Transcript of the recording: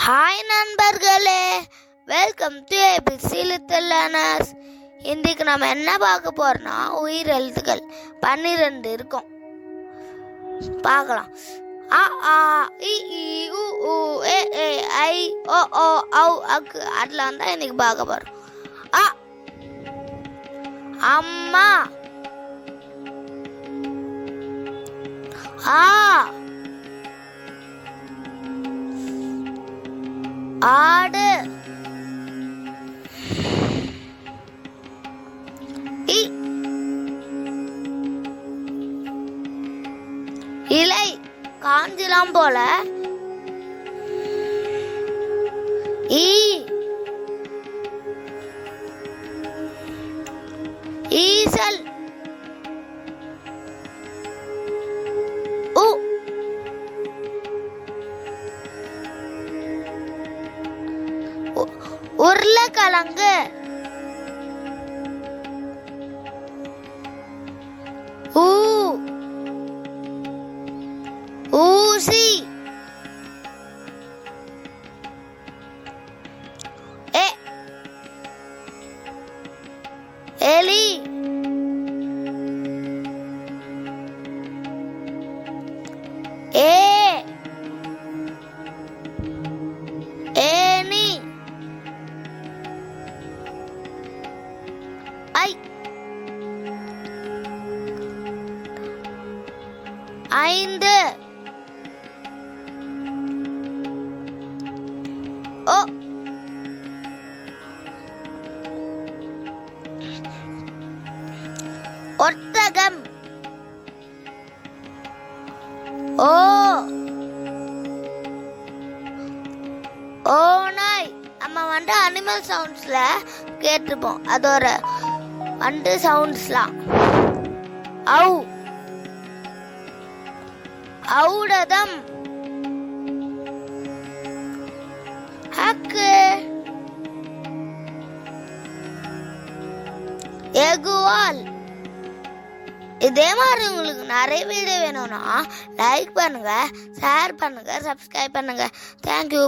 Hi நண்பர்களே, welcome to ABC little learners. இன்றைக்கு நம்ம என்ன பார்க்க போறோம்னா உயிரெழுத்துக்கள் 12 இருக்கும். பார்க்கலாம். அ ஆ இ ஈ உ ஊ ஏ ஏ ஐ ஓ ஓ ஔ அக்கு அதெல்லாம் தான் இன்னைக்கு பார்க்க போறோம். அ அம்மா, ஆ ஆடு, இலை காஞ்சிலாம் போல, ஈசல், உருளைக்கிழங்கு, ஊசி, எலி, ஏனி, ஐந்து, ஒட்டகம், ஓநாய். நம்ம அனிமல் சவுண்ட்ஸ்ல கேட்டிருப்போம், அதோட சவுண்ட்ஸ்லாம். ஔடதம், ஹக்கு, எகுவால். இதே மாதிரி உங்களுக்கு நிறைய வீடியோ வேணும்னா லைக் பண்ணுங்க, ஷேர் பண்ணுங்க, சப்ஸ்கிரைப் பண்ணுங்க. தேங்க்யூ.